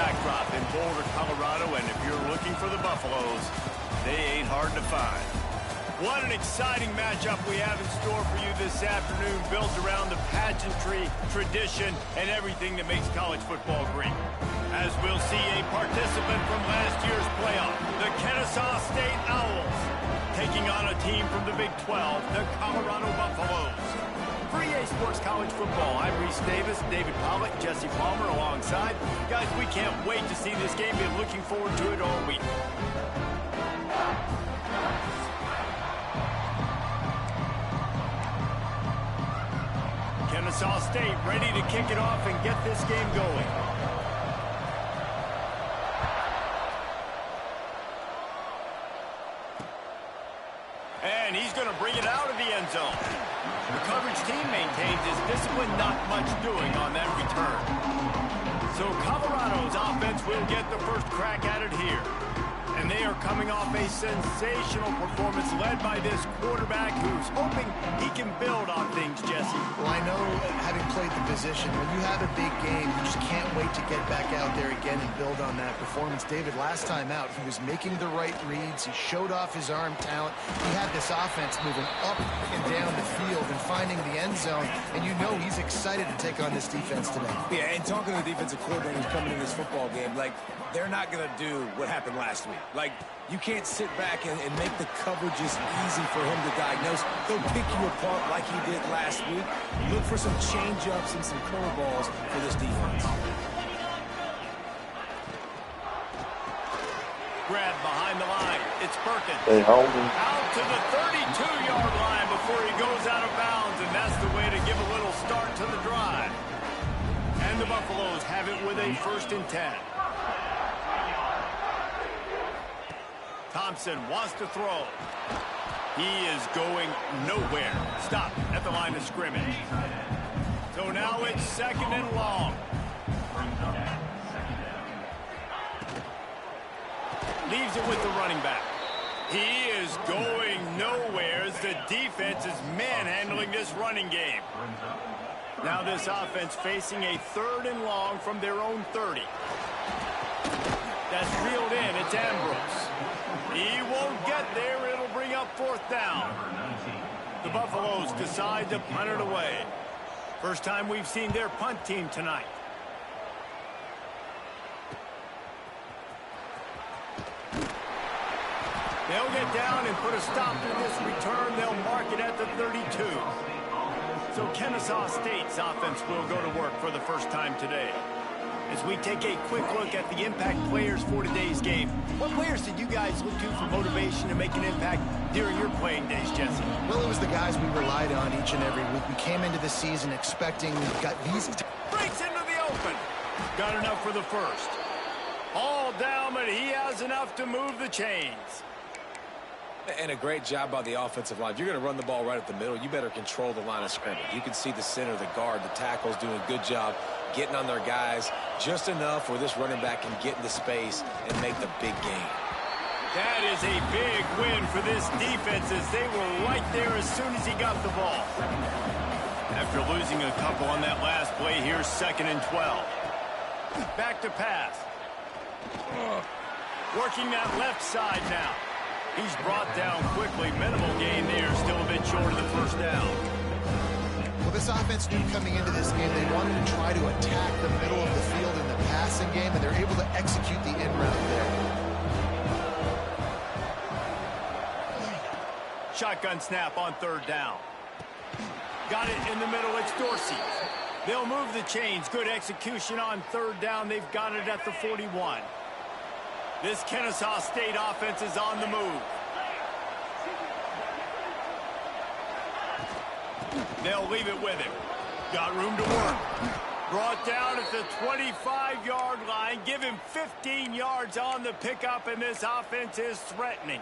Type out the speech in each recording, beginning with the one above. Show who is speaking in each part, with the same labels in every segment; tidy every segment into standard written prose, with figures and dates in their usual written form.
Speaker 1: backdrop in Boulder, Colorado, and if you're looking for the Buffaloes, they ain't hard to find. What an exciting matchup we have in store for you this afternoon, built around the pageantry, tradition, and everything that makes college football great. As we'll see a participant from last year's playoff, the Kennesaw State Owls, taking on a team from the Big 12, the Colorado Buffaloes. For EA Sports College Football, I'm Reese Davis, David Pollack, Jesse Palmer alongside. Guys, we can't wait to see this game. Been looking forward to it all week. Kennesaw State ready to kick it off and get this game going. And he's going to bring it out of the end zone. The coverage team maintains his discipline, not much doing on that return. So Colorado's offense will get the first crack at it here. And they are coming off a sensational performance led by this quarterback who's hoping he can build on things, Jesse.
Speaker 2: Well, I know, having played the position, when you have a big game, you just can't wait to get back out there again and build on that performance. David, last time out, he was making the right reads. He showed off his arm talent. He had this offense moving up and down the field and finding the end zone. And you know he's excited to take on this defense today.
Speaker 3: Yeah, and talking to the defensive coordinator who's coming in this football game, like, they're not going to do what happened last week. Like, you can't sit back and make the coverages easy for him to diagnose. He'll pick you apart like he did last week. Look for some change-ups and some curveballs for this defense.
Speaker 1: Grab behind the line. It's Perkins.
Speaker 4: They hold him.
Speaker 1: Out to the 32-yard line before he goes out of bounds, and that's the way to give a little start to the drive. And the Buffaloes have it with a 1st and 10. Thompson wants to throw. He is going nowhere. Stop at the line of scrimmage. So now it's 2nd and long. Leaves it with the running back. He is going nowhere as the defense is manhandling this running game. Now this offense facing a 3rd and long from their own 30. That's reeled in. It's Ambrose. He won't get there. It'll bring up 4th down. The Buffaloes decide to punt it away. First time we've seen their punt team tonight. They'll get down and put a stop to this return. They'll mark it at the 32. So Kennesaw State's offense will go to work for the first time today. As we take a quick look at the impact players for today's game, what players did you guys look to for motivation to make an impact during your playing days, Jesse?
Speaker 2: Well, it was the guys we relied on each and every week. We came into the season expecting these.
Speaker 1: Breaks into the open. Got enough for the first. All down, but he has enough to move the chains.
Speaker 3: And a great job by the offensive line. If you're going to run the ball right up the middle, you better control the line of scrimmage. You can see the center, the guard, the tackles doing a good job getting on their guys just enough where this running back can get into space and make the big gain.
Speaker 1: That is a big win for this defense as they were right there as soon as he got the ball. After losing a couple on that last play, here's 2nd and 12. Back to pass. Working that left side now. He's brought down quickly. Minimal gain there. Still a bit short of the 1st down.
Speaker 2: Well, this offense knew coming into this game they wanted to try to attack the middle of the field in the passing game, and they're able to execute the in route there.
Speaker 1: Shotgun snap on 3rd down. Got it in the middle. It's Dorsey. They'll move the chains. Good execution on 3rd down. They've got it at the 41. This Kennesaw State offense is on the move. They'll leave it with him. Got room to work. Brought down at the 25-yard line. Give him 15 yards on the pickup, and this offense is threatening.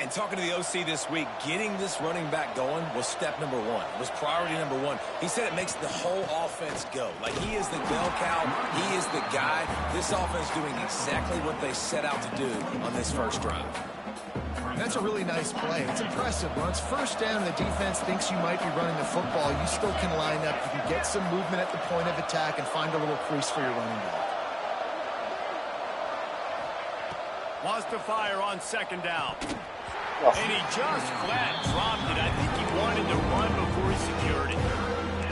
Speaker 3: And talking to the OC this week, getting this running back going was step number 1. Was priority number 1. He said it makes the whole offense go. Like, he is the bell cow. He is the guy. This offense doing exactly what they set out to do on this first drive.
Speaker 2: That's a really nice play. It's impressive. When it's first down and the defense thinks you might be running the football, you still can line up. You can get some movement at the point of attack and find a little crease for your running back.
Speaker 1: Wants to fire on second down. And he just flat dropped it. I think he wanted to run before he secured it.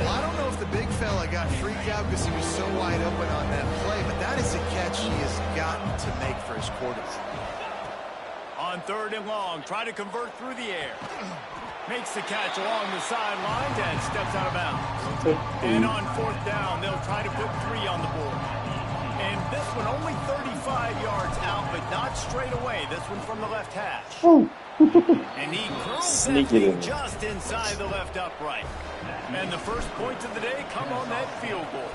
Speaker 2: Well, I don't know if the big fella got freaked out because he was so wide open on that play, but that is a catch he has gotten to make for his quarterback.
Speaker 1: On third and long, try to convert through the air. Makes the catch along the sidelines and steps out of bounds. And on fourth down, they'll try to put 3 on the board. And this one only 35 yards out, but not straight away. This one from the left hash. And he curls that thing just inside the left upright. And the first points of the day come on that field goal.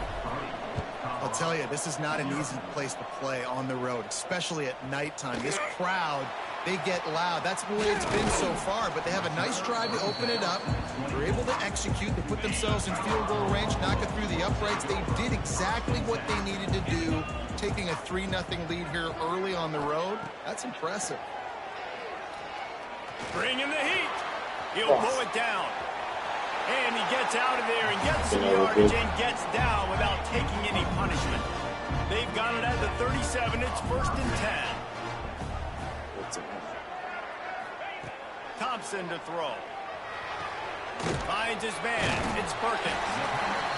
Speaker 2: I'll tell you, this is not an easy place to play on the road, especially at nighttime. This crowd, they get loud. That's the way it's been so far, but they have a nice drive to open it up. They're able to execute. They put themselves in field goal range, knock it through the uprights. They did exactly what they needed to do, taking a 3-0 lead here early on the road. That's impressive.
Speaker 1: Bring in the heat. He'll pull it down. And he gets out of there and gets some yardage and gets down without taking any punishment. They've got it at the 37. It's first and 10. Thompson to throw. Finds his man. It's Perkins.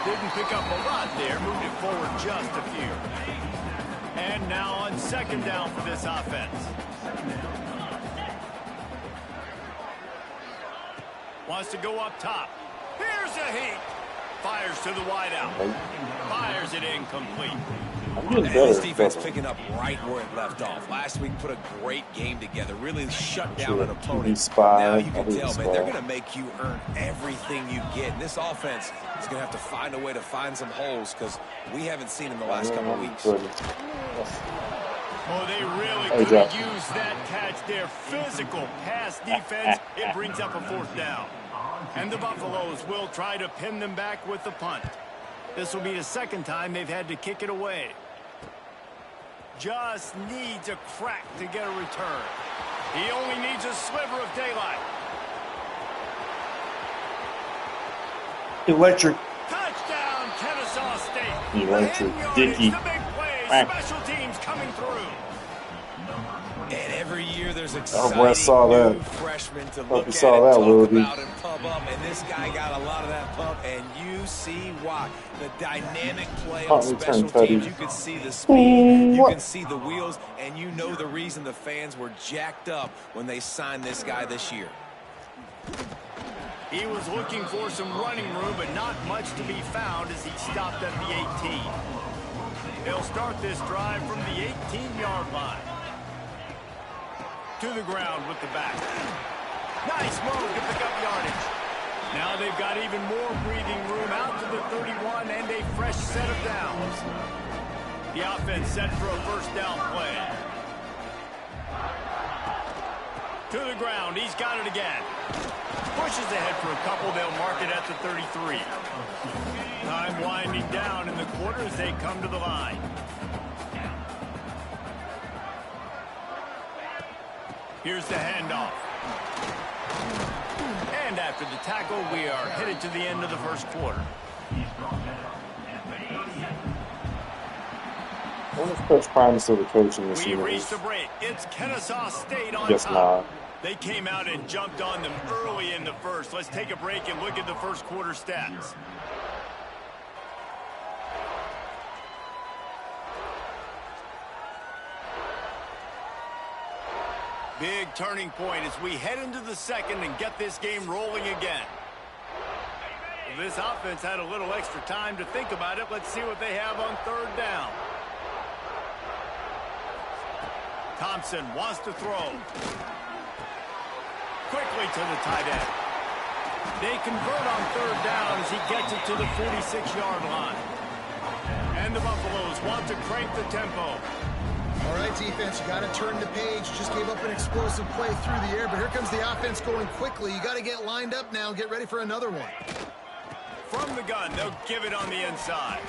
Speaker 1: Didn't pick up a lot there. Moved it forward just a few. And now on second down for this offense. Wants to go up top. Here's a heat. Fires to the wideout. Fires it incomplete.
Speaker 3: And this defense picking up right where it left off. Last week put a great game together. Really shut down an opponent. Now you can tell, man, they're going to make you earn everything you get. And this offense is going to have to find a way to find some holes because we haven't seen in the last couple of weeks.
Speaker 1: Oh, they really could use that catch there. Physical pass defense. It brings up a fourth down. And the Buffaloes will try to pin them back with the punt. This will be the second time they've had to kick it away. Just needs a crack to get a return. He only needs a sliver of daylight.
Speaker 4: Electric.
Speaker 1: Touchdown, Kennesaw State.
Speaker 4: Electric.
Speaker 1: Dicky. The big play. Special teams coming through.
Speaker 3: And every year there's exciting new freshmen to look at and talk about and pump up. And this guy got a lot of that pump, and you see why. The dynamic play on special teams. You can see the speed, you can see the wheels, and you know the reason the fans were jacked up when they signed this guy this year.
Speaker 1: He was looking for some running room, but not much to be found as he stopped at the 18. He'll start this drive from the 18-yard line. To the ground with the back. Nice move to pick up yardage. Now they've got even more breathing room out to the 31 and a fresh set of downs. The offense set for a first down play. To the ground. He's got it again. Pushes ahead for a couple. They'll mark it at the 33. Time winding down in the quarter as they come to the line. Here's the handoff. And after the tackle, we are headed to the end of the first quarter.
Speaker 4: What is Coach Primus of the coaching this
Speaker 1: We
Speaker 4: year?
Speaker 1: reached the break. It's Kennesaw State on
Speaker 4: Guess
Speaker 1: top.
Speaker 4: not.
Speaker 1: They came out and jumped on them early in the first. Let's take a break and look at the first quarter stats. Big turning point as we head into the second and get this game rolling again. Well, this offense had a little extra time to think about it. Let's see what they have on third down. Thompson wants to throw. Quickly to the tight end. They convert on third down as he gets it to the 46-yard line. And the Buffaloes want to crank the tempo.
Speaker 2: All right, defense, you got to turn the page. Just gave up an explosive play through the air, but here comes the offense going quickly. You got to get lined up now, get ready for another one.
Speaker 1: From the gun, they'll give it on the inside.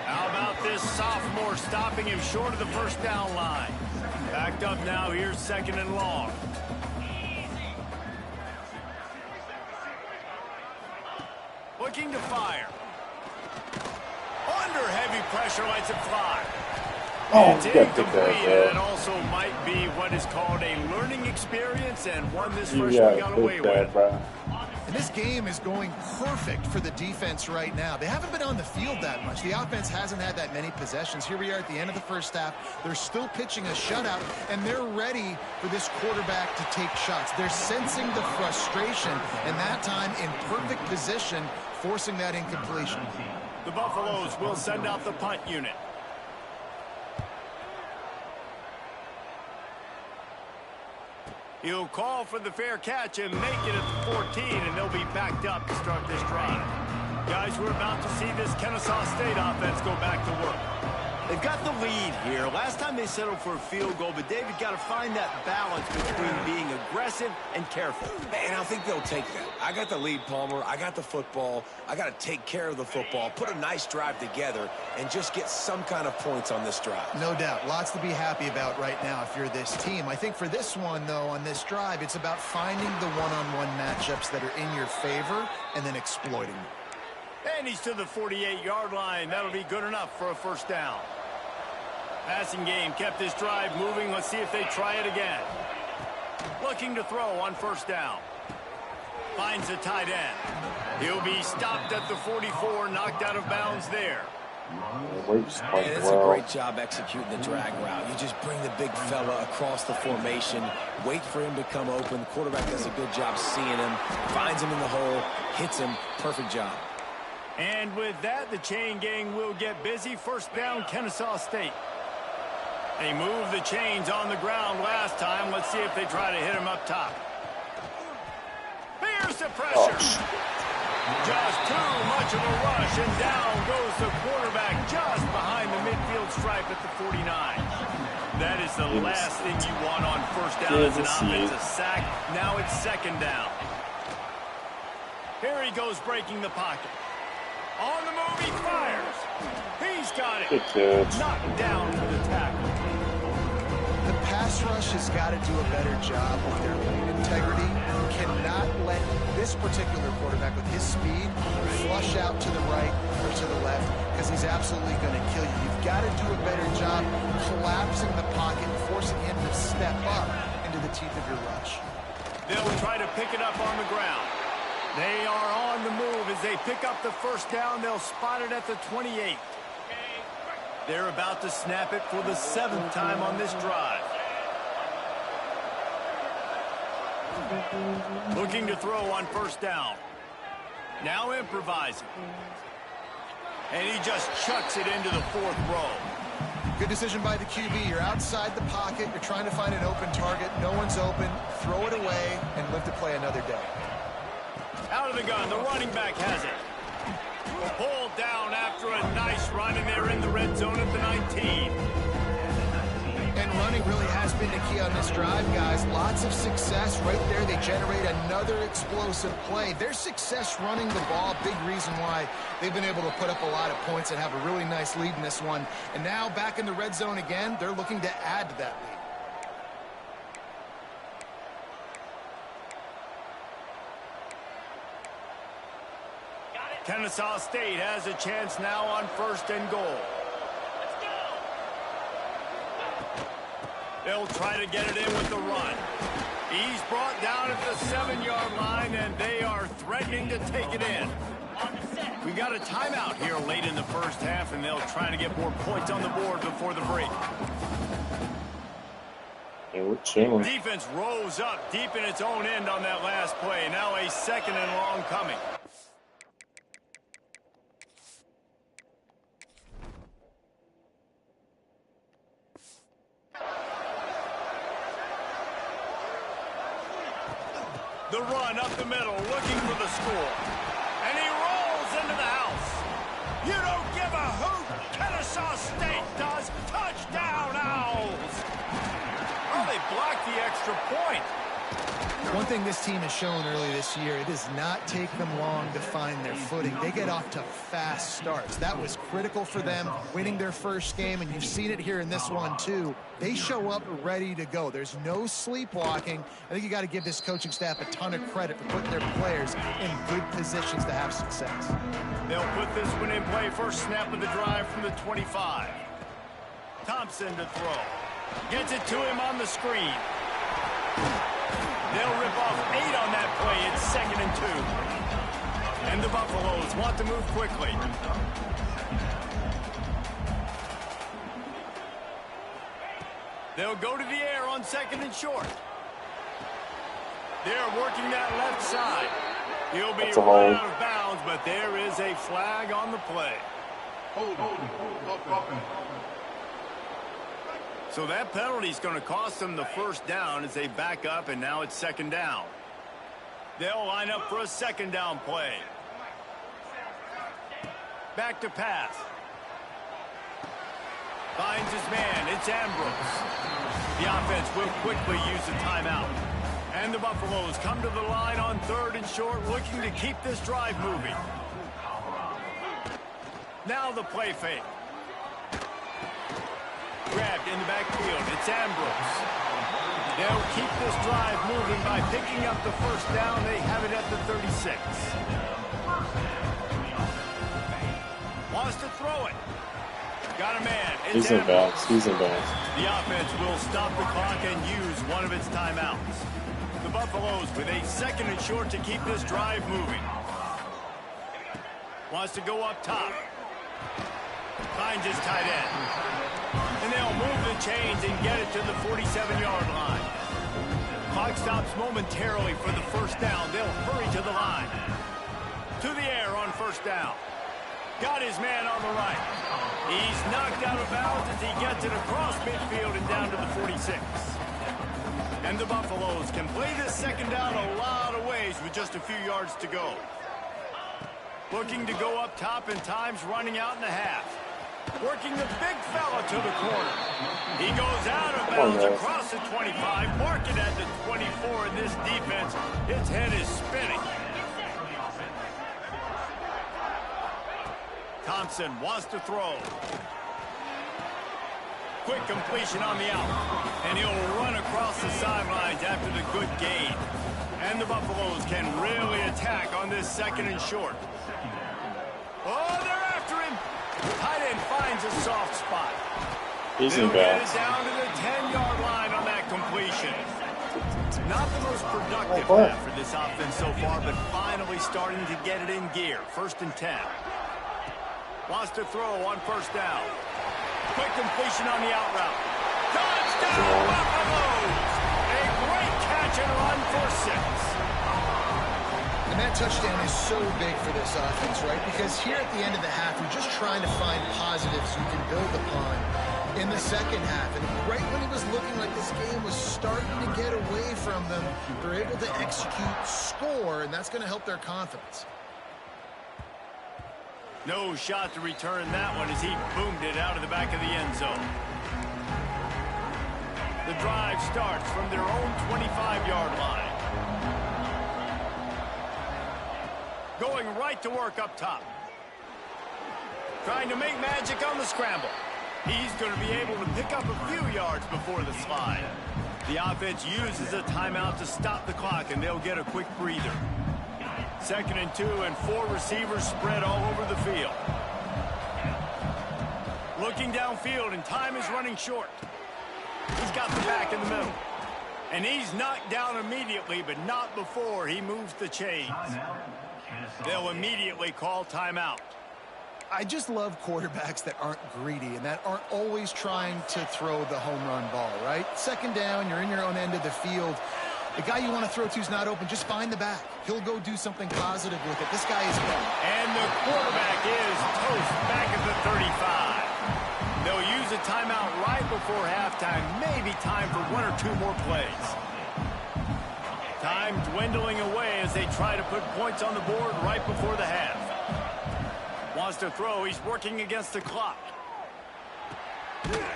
Speaker 1: How about this sophomore stopping him short of the first down line? Backed up now, here's second and long. looking to fire. Under heavy pressure, lets it fly.
Speaker 4: Oh,
Speaker 1: It's
Speaker 4: you gotta pick
Speaker 1: incomplete,
Speaker 4: that, bro.
Speaker 1: and also might be what is called a learning experience, and one this
Speaker 4: You
Speaker 1: freshman
Speaker 4: gotta
Speaker 1: got away
Speaker 4: pick that,
Speaker 1: with.
Speaker 4: bro.
Speaker 2: And this game is going perfect for the defense right now. They haven't been on the field that much. The offense hasn't had that many possessions. Here we are at the end of the first half. They're still pitching a shutout, and they're ready for this quarterback to take shots. They're sensing the frustration, and that time in perfect position, forcing that incompletion.
Speaker 1: The Buffaloes will send out the punt unit. He'll call for the fair catch and make it at the 14, and they'll be backed up to start this drive. Guys, we're about to see this Kennesaw State offense go back to work. They've got the lead here. Last time they settled for a field goal, but David got to find that balance between being aggressive and careful.
Speaker 3: And I think they'll take that. I got the lead, Palmer. I got the football. I got to take care of the football, put a nice drive together, and just get some kind of points on this drive.
Speaker 2: No doubt. Lots to be happy about right now if you're this team. I think for this one, though, on this drive, it's about finding the one-on-one matchups that are in your favor and then exploiting them.
Speaker 1: And he's to the 48-yard line. That'll be good enough for a first down. Passing game kept this drive moving. Let's see if they try it again. Looking to throw on first down. Finds a tight end. He'll be stopped at the 44, knocked out of bounds there.
Speaker 4: Waits
Speaker 3: And
Speaker 4: quite
Speaker 3: it's a
Speaker 4: well.
Speaker 3: great job executing the drag route. You just bring the big fella across the formation, wait for him to come open. The quarterback does a good job seeing him, finds him in the hole, hits him. Perfect job.
Speaker 1: And with that, the chain gang will get busy. First down, Kennesaw State. They moved the chains on the ground last time. Let's see if they try to hit him up top. Here's the pressure. Just too much of a rush, and down goes the quarterback just behind the midfield stripe at the 49. That is the last thing you want on first down as an offensive sack. Now it's second down. Here he goes breaking the pocket. On the move, he fires. He's got it.
Speaker 4: Good catch.
Speaker 1: Knocked down for the tackle.
Speaker 2: The pass rush has got to do a better job with their lead integrity. You cannot let this particular quarterback with his speed flush out to the right or to the left because he's absolutely going to kill you. You've got to do a better job collapsing the pocket and forcing him to step up into the teeth of your rush.
Speaker 1: They'll try to pick it up on the ground. They are on the move as they pick up the first down. They'll spot it at the 28. They're about to snap it for the 7th time on this drive. Looking to throw on first down. Now improvising. And he just chucks it into the 4th row.
Speaker 2: Good decision by the QB. You're outside the pocket. You're trying to find an open target. No one's open. Throw it away and live to play another day.
Speaker 1: Out of the gun, the running back has it. Pulled down after a nice run, and they're in the red zone at the 19.
Speaker 2: And running really has been the key on this drive, guys. Lots of success right there. They generate another explosive play. Their success running the ball, big reason why they've been able to put up a lot of points and have a really nice lead in this one. And now back in the red zone again, they're looking to add to that lead.
Speaker 1: Kennesaw State has a chance now on first and goal. They'll try to get it in with the run. He's brought down at the 7-yard line, and they are threatening to take it in. We got a timeout here late in the first half, and they'll try to get more points on the board before the break.
Speaker 4: Yeah, we're chilling.
Speaker 1: Defense rose up deep in its own end on that last play. Now a second and long coming. The run up the middle, looking for the score. And he rolls into the house. You don't give a hoot. Kennesaw State does. Touchdown, Owls. Oh, they blocked the extra point.
Speaker 2: One thing this team has shown early this year, it does not take them long to find their footing. They get off to fast starts. That was critical for them winning their first game, and you've seen it here in this one too. They show up ready to go. There's no sleepwalking. I think you got to give this coaching staff a ton of credit for putting their players in good positions to have success.
Speaker 1: They'll put this one in play. First snap of the drive from the 25. Thompson to throw. Gets it to him on the screen. They'll rip off 8 on that play. It's 2nd and 2. And the Buffaloes want to move quickly. They'll go to the air on 2nd and short. They're working that left side. He'll be run out of bounds, but there is a flag on the play. So that penalty is going to cost them the first down as they back up, and now it's 2nd down. They'll line up for a 2nd down play. Back to pass. Finds his man. It's Ambrose. The offense will quickly use the timeout. And the Buffaloes come to the line on 3rd and short, looking to keep this drive moving. Now the play fake. Grabbed in the backfield. It's Ambrose. They'll keep this drive moving by picking up the first down. They have it at the 36. Wants to throw it. Got a man.
Speaker 4: He's in bounds. He's in bounds.
Speaker 1: The offense will stop the clock and use one of its timeouts. The Buffaloes with a 2nd and short to keep this drive moving. Wants to go up top. Finds his tight end. And they'll move the chains and get it to the 47-yard line. Clock stops momentarily for the first down. They'll hurry to the line. To the air on 1st down. Got his man on the right. He's knocked out of bounds as he gets it across midfield and down to the 46. And the Buffaloes can play this 2nd down a lot of ways with just a few yards to go. Looking to go up top, and time's running out in the half. Working the big fella to the corner. He goes out of bounds across the 25. Mark it at the 24 in this defense. Its head is spinning. Thompson wants to throw. Quick completion on the out. And he'll run across the sidelines after the good gain. And the Buffaloes can really attack on this 2nd and short. Oh, they're after him. Tight end finds a soft spot.
Speaker 4: He's in bounds.
Speaker 1: Down to the 10-yard line on that completion. Not the most productive half for this offense so far, but finally starting to get it in gear. 1st and 10. Wants to throw on 1st down. Quick completion on the out route. Touchdown, Buffaloes! A great catch and run for 6.
Speaker 2: And that touchdown is so big for this offense, right? Because here at the end of the half, you're just trying to find positives you can build upon in the 2nd half. And right when it was looking like this game was starting to get away from them, they're able to execute, score, and that's going to help their confidence.
Speaker 1: No shot to return that one as he boomed it out of the back of the end zone. The drive starts from their own 25-yard line. Going right to work up top. Trying to make magic on the scramble. He's going to be able to pick up a few yards before the slide. The offense uses a timeout to stop the clock, and they'll get a quick breather. 2nd and 2, and 4 receivers spread all over the field. Looking downfield, and time is running short. He's got the back in the middle. And he's knocked down immediately, but not before he moves the chains. They'll immediately call timeout.
Speaker 2: I just love quarterbacks that aren't greedy and that aren't always trying to throw the home run ball, right? 2nd down, you're in your own end of the field. The guy you want to throw to is not open. Just find the back. He'll go do something positive with it. This guy is good.
Speaker 1: And the quarterback is toast back at the 35. They'll use a timeout right before halftime. Maybe time for 1 or 2 more plays. Time dwindling away as they try to put points on the board right before the half. Wants to throw. He's working against the clock.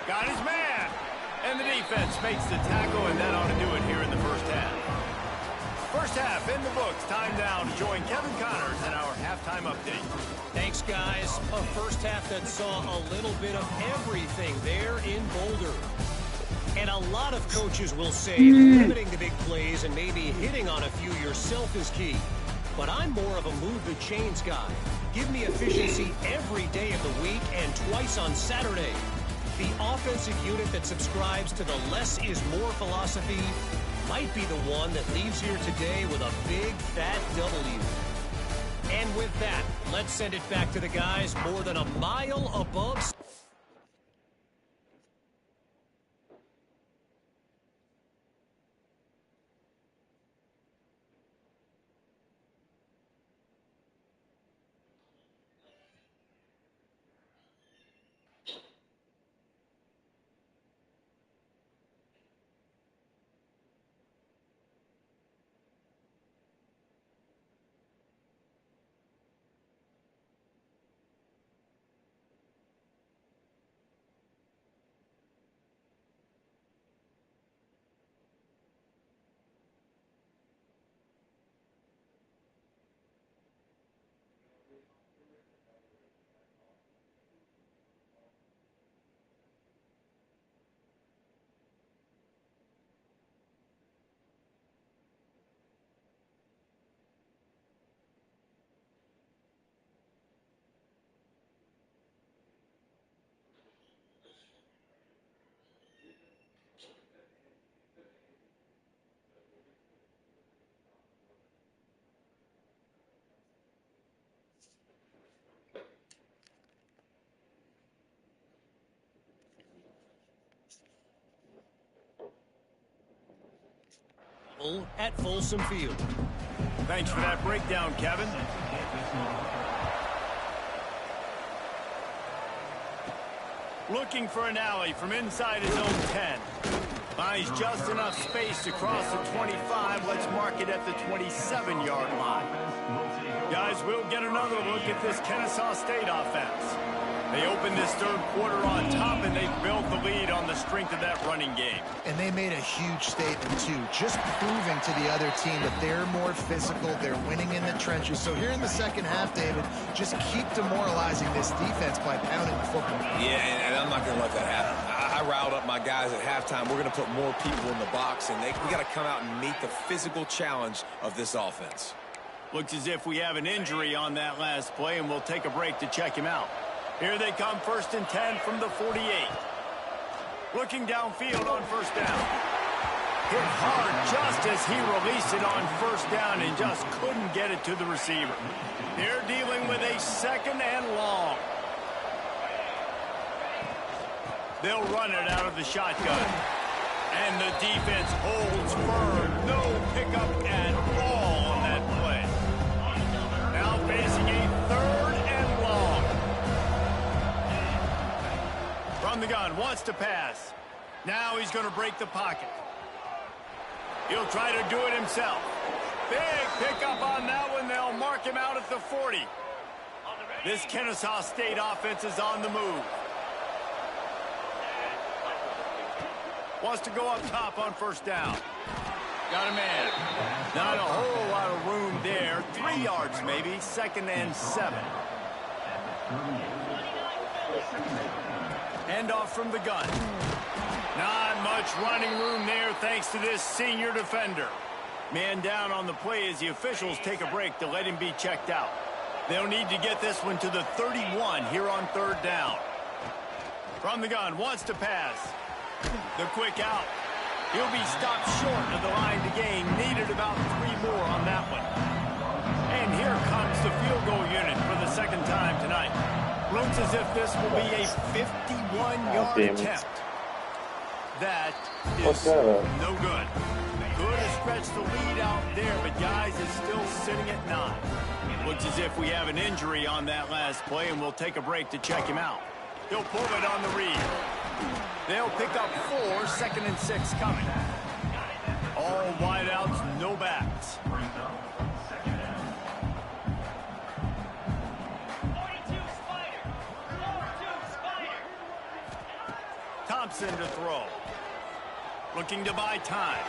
Speaker 1: Got his man. And the defense makes the tackle, and that ought to do it here in the first half. First half in the books. Time now to join Kevin Connors in our halftime update.
Speaker 5: Thanks, guys. A first half that saw a little bit of everything there in Boulder. And a lot of coaches will say limiting the big plays and maybe hitting on a few yourself is key. But I'm more of a move the chains guy. Give me efficiency every day of the week and twice on Saturday. The offensive unit that subscribes to the less is more philosophy might be the one that leaves here today with a big fat W. And with that, let's send it back to the guys more than a mile above. At Folsom Field.
Speaker 1: Thanks for that breakdown, Kevin. Looking for an alley from inside his own 10. Finds just enough space to cross the 25. Let's mark it at the 27-yard line. Guys, we'll get another look at this Kennesaw State offense. They opened this third quarter on top, and they've built the lead on the strength of that running game.
Speaker 2: And they made a huge statement, too, just proving to the other team that they're more physical, they're winning in the trenches. So here in the second half, David, just keep demoralizing this defense by pounding the football.
Speaker 3: Yeah, and I'm not going to let that happen. I riled up my guys at halftime. We're going to put more people in the box, and we got to come out and meet the physical challenge of this offense.
Speaker 1: Looks as if we have an injury on that last play, and we'll take a break to check him out. Here they come, 1st and 10 from the 48. Looking downfield on first down. Hit hard just as he released it on first down and just couldn't get it to the receiver. They're dealing with a 2nd and long. They'll run it out of the shotgun. And the defense holds firm. No pickup at all on that play. Now facing a 3rd and long. From the gun, wants to pass. Now he's going to break the pocket. He'll try to do it himself. Big pickup on that one. They'll mark him out at the 40. This Kennesaw State offense is on the move. Wants to go up top on first down. Got a man. Not a whole lot of room there. 3 yards maybe. 2nd and 7. Hand off from the gun. Not much running room there thanks to this senior defender. Man down on the play as the officials take a break to let him be checked out. They'll need to get this one to the 31 here on 3rd down. From the gun, wants to pass. The quick out. He'll be stopped short of the line to gain. Needed about 3 more on that one. And here comes the field goal unit for the 2nd time tonight. Looks as if this will be a 51-yard attempt. That is no good. Could have stretched the lead out there, but guys is still sitting at 9. Looks as if we have an injury on that last play, and we'll take a break to check him out. He'll pull it on the read. They'll pick up 4, 2nd and 6 coming. All wideouts, no backs. Thompson to throw. Looking to buy time.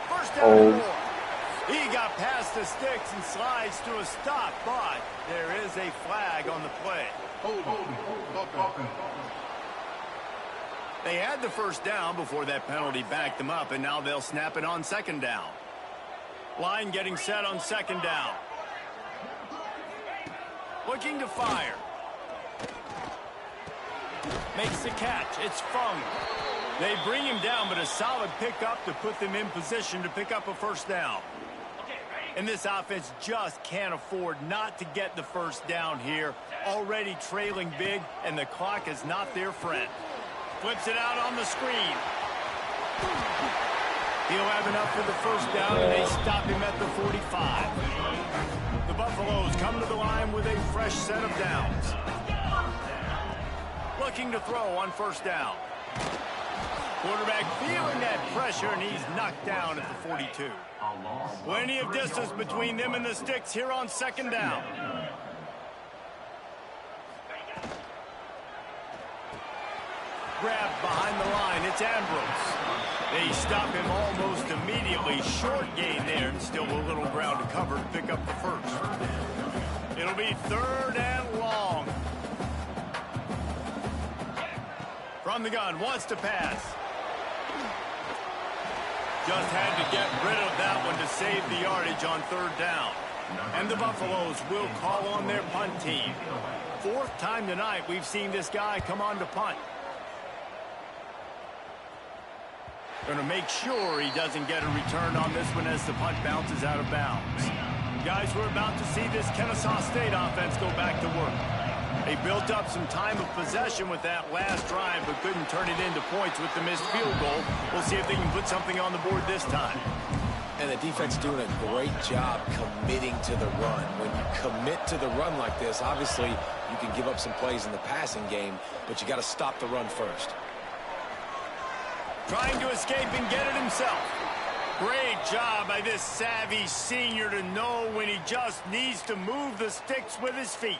Speaker 1: First down and 4. He got past the sticks and slides to a stop, but there is a flag on the play. They had the first down before that penalty backed them up, and now they'll snap it on second down. Line getting set on second down. Looking to fire. Makes the catch. It's Fung. They bring him down, but a solid pickup to put them in position to pick up a first down. And this offense just can't afford not to get the first down here. Already trailing big, and the clock is not their friend. Flips it out on the screen. He'll have enough for the first down, and they stop him at the 45. The Buffaloes come to the line with a fresh set of downs. Looking to throw on first down. Quarterback feeling that pressure, and he's knocked down at the 42. Plenty of distance between them and the sticks here on second down. Grabbed behind the line, it's Ambrose. They stop him almost immediately. Short gain there, and still a little ground to cover to pick up the first. It'll be third and long. From the gun, wants to pass. Just had to get rid of that one to save the yardage on third down. And the Buffaloes will call on their punt team. Fourth time tonight we've seen this guy come on to punt. Going to make sure he doesn't get a return on this one as the punt bounces out of bounds. Guys, we're about to see this Kennesaw State offense go back to work. They built up some time of possession with that last drive, but couldn't turn it into points with the missed field goal. We'll see if they can put something on the board this time.
Speaker 3: And the defense doing a great job committing to the run. When you commit to the run like this, obviously you can give up some plays in the passing game, but you got to stop the run first.
Speaker 1: Trying to escape and get it himself. Great job by this savvy senior to know when he just needs to move the sticks with his feet.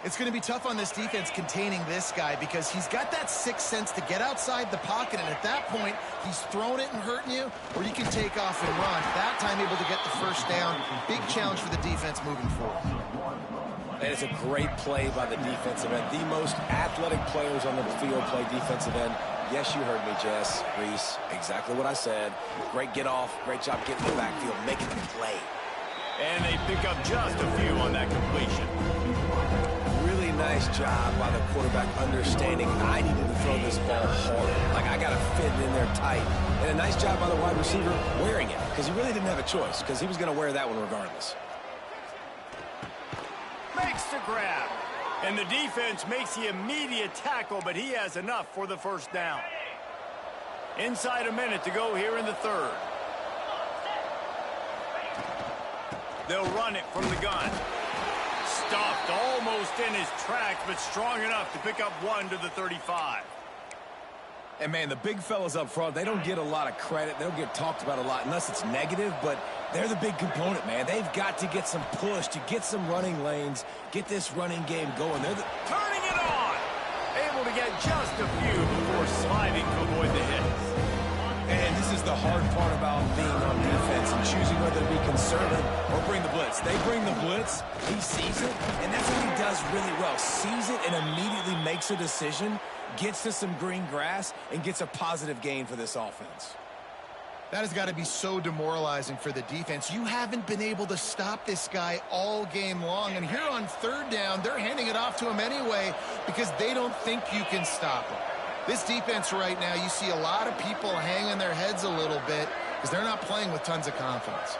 Speaker 2: It's going to be tough on this defense containing this guy because he's got that sixth sense to get outside the pocket, and at that point, he's throwing it and hurting you, or you can take off and run. That time able to get the first down. Big challenge for the defense moving forward.
Speaker 3: And it's a great play by the defensive end. The most athletic players on the field play defensive end. Yes, you heard me, Jess, Reese. Exactly what I said. Great get off. Great job getting in the backfield, making the play.
Speaker 1: And they pick up just a few on that completion.
Speaker 3: Really nice job by the quarterback understanding I needed to throw this ball hard. Like, I got to fit it in there tight. And a nice job by the wide receiver wearing it, because he really didn't have a choice, because he was going to wear that one regardless.
Speaker 1: Makes the grab. And the defense makes the immediate tackle, but he has enough for the first down. Inside a minute to go here in the third. They'll run it from the gun. Stopped almost in his tracks, but strong enough to pick up one to the 35.
Speaker 3: And, man, the big fellas up front, they don't get a lot of credit. They don't get talked about a lot unless it's negative, but they're the big component, man. They've got to get some push, to get some running lanes, get this running game going. They're
Speaker 1: turning it on! Able to get just a few before sliding to avoid the hits.
Speaker 3: And this is the hard part about being on defense and choosing whether to be conservative or bring the blitz. They bring the blitz, he sees it, and that's what he does really well. Sees it and immediately makes a decision, gets to some green grass, and gets a positive gain for this offense.
Speaker 2: That has got to be so demoralizing for the defense. You haven't been able to stop this guy all game long, and here on third down, they're handing it off to him anyway because they don't think you can stop him. This defense right now, you see a lot of people hanging their heads a little bit because they're not playing with tons of confidence.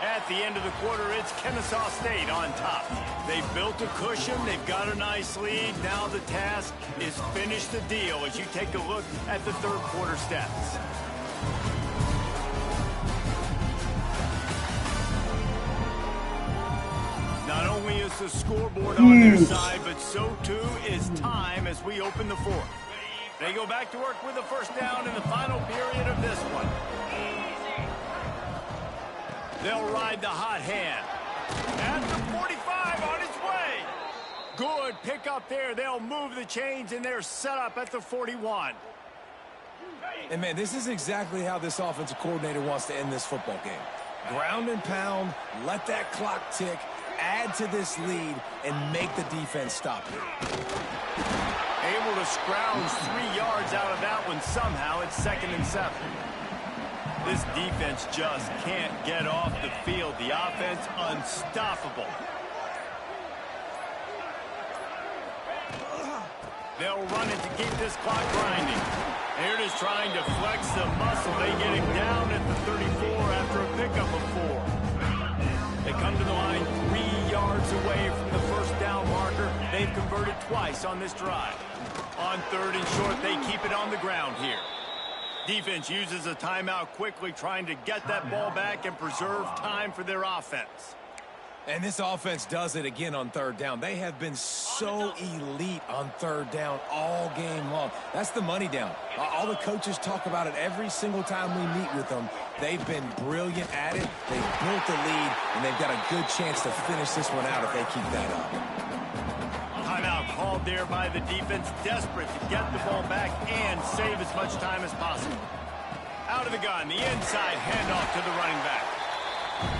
Speaker 1: At the end of the quarter, it's Kennesaw State on top. They've built a cushion. They've got a nice lead. Now the task is finish the deal as you take a look at the third quarter stats. Not only is the scoreboard on their side, but so too is time as we open the fourth. They go back to work with the first down in the final period of this one. They'll ride the hot hand. At the 45 on its way. Good pick up there. They'll move the chains, and they're set up at the 41.
Speaker 3: And, man, this is exactly how this offensive coordinator wants to end this football game. Ground and pound, let that clock tick, add to this lead, and make the defense stop it.
Speaker 1: Able to scrounge 3 yards out of that one somehow. It's 2nd and 7. This defense just can't get off the field. The offense unstoppable. They'll run it to keep this clock grinding. They're just trying to flex the muscle. They get him down at the 34 after a pickup of 4. They come to the line 3 yards away from the first down marker. They've converted twice on this drive. On 3rd and short, they keep it on the ground here. Defense uses a timeout quickly, trying to get that ball back and preserve time for their offense.
Speaker 3: And this offense does it again on 3rd down. They have been so elite on 3rd down all game long. That's the money down. All the coaches talk about it every single time we meet with them. They've been brilliant at it. They've built the lead, and they've got a good chance to finish this one out if they keep that up.
Speaker 1: Timeout called there by the defense, desperate to get the ball back and save as much time as possible. Out of the gun, the inside handoff to the running back.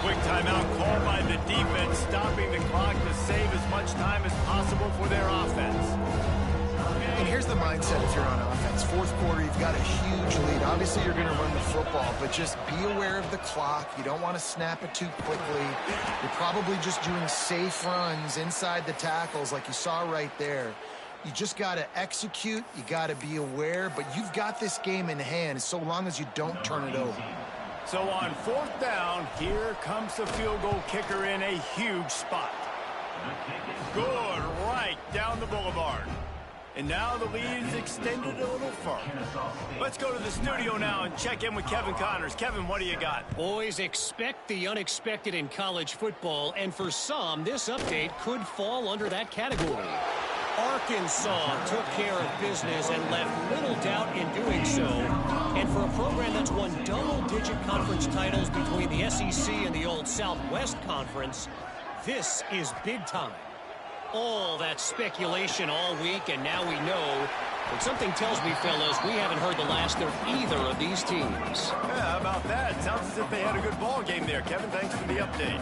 Speaker 1: Quick timeout called by the defense, stopping the clock to save as much time as possible for their offense.
Speaker 2: And here's the mindset if you're on offense. 4th quarter, you've got a huge lead. Obviously, you're going to run the football, but just be aware of the clock. You don't want to snap it too quickly. You're probably just doing safe runs inside the tackles like you saw right there. You just got to execute. You got to be aware, but you've got this game in hand so long as you don't turn it over.
Speaker 1: So on 4th down, here comes the field goal kicker in a huge spot. Good, right down the boulevard. And now the lead is extended a little further. Let's go to the studio now and check in with Kevin Connors. Kevin, what do you got?
Speaker 5: Boys, expect the unexpected in college football, and for some, this update could fall under that category. Arkansas took care of business and left little doubt in doing so. And for a program that's won double-digit conference titles between the SEC and the old Southwest Conference, this is big time. All that speculation all week, and now we know. But something tells me, fellas, we haven't heard the last of either of these teams.
Speaker 1: Yeah, how about that? Sounds as if they had a good ball game there. Kevin, thanks for the update.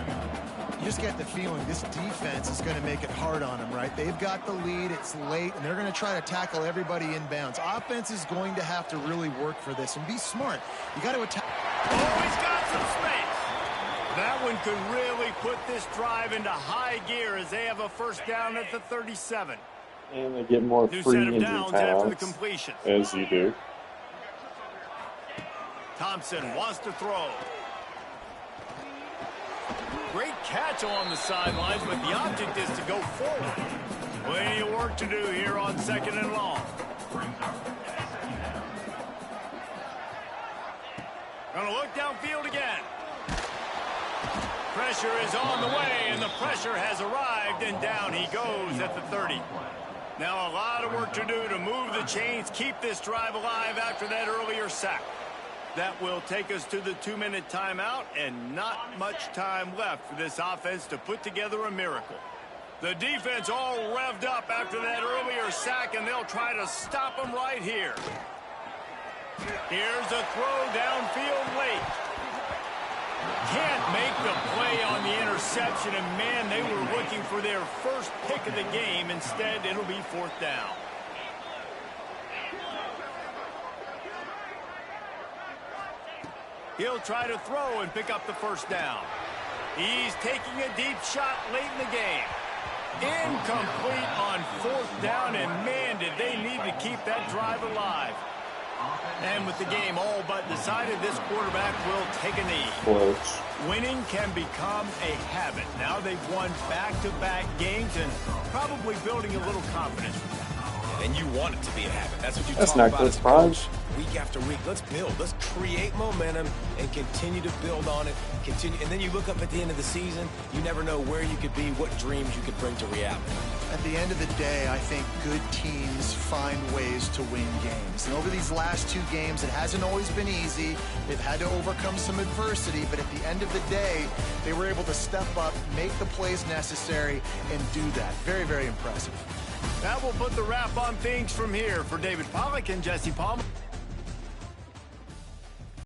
Speaker 2: You just get the feeling this defense is going to make it hard on them, right? They've got the lead, it's late, and they're going to try to tackle everybody inbounds. Offense is going to have to really work for this and be smart. You got to attack.
Speaker 1: Oh, he's got some space. That one could really put this drive into high gear as they have a first down at the 37.
Speaker 4: And they get more
Speaker 1: New
Speaker 4: free
Speaker 1: set of
Speaker 4: injury
Speaker 1: downs after the
Speaker 4: timeouts,
Speaker 1: completion.
Speaker 4: as you do.
Speaker 1: Thompson wants to throw. Great catch along the sidelines, but the object is to go forward. Plenty of work to do here on 2nd and long. Gonna look downfield again. Pressure is on the way, and the pressure has arrived, and down he goes at the 30. Now a lot of work to do to move the chains, keep this drive alive after that earlier sack. That will take us to the 2-minute timeout, and not much time left for this offense to put together a miracle. The defense all revved up after that earlier sack, and they'll try to stop them right here. Here's a throw downfield late. Can't make the play on the interception, and man, they were looking for their first pick of the game. Instead, it'll be 4th down. He'll try to throw and pick up the first down. He's taking a deep shot late in the game. Incomplete on 4th down, and man, did they need to keep that drive alive. And with the game all but decided, this quarterback will take a knee.
Speaker 4: Close.
Speaker 1: Winning can become a habit. Now they've won back-to-back games and probably building a little confidence.
Speaker 3: And you want it to be a habit. That's what you
Speaker 4: That's
Speaker 3: talk
Speaker 4: not
Speaker 3: about
Speaker 4: good
Speaker 3: as a
Speaker 4: surprise.
Speaker 3: coach. week after week. Let's build. Let's create momentum and continue to build on it. And then you look up at the end of the season, you never know where you could be, what dreams you could bring to reality.
Speaker 2: At the end of the day, I think good teams find ways to win games. And over these last 2 games, it hasn't always been easy. They've had to overcome some adversity, but at the end of the day, they were able to step up, make the plays necessary, and do that. Very, very impressive.
Speaker 1: That will put the wrap on things from here. For David Pollack and Jesse Palmer.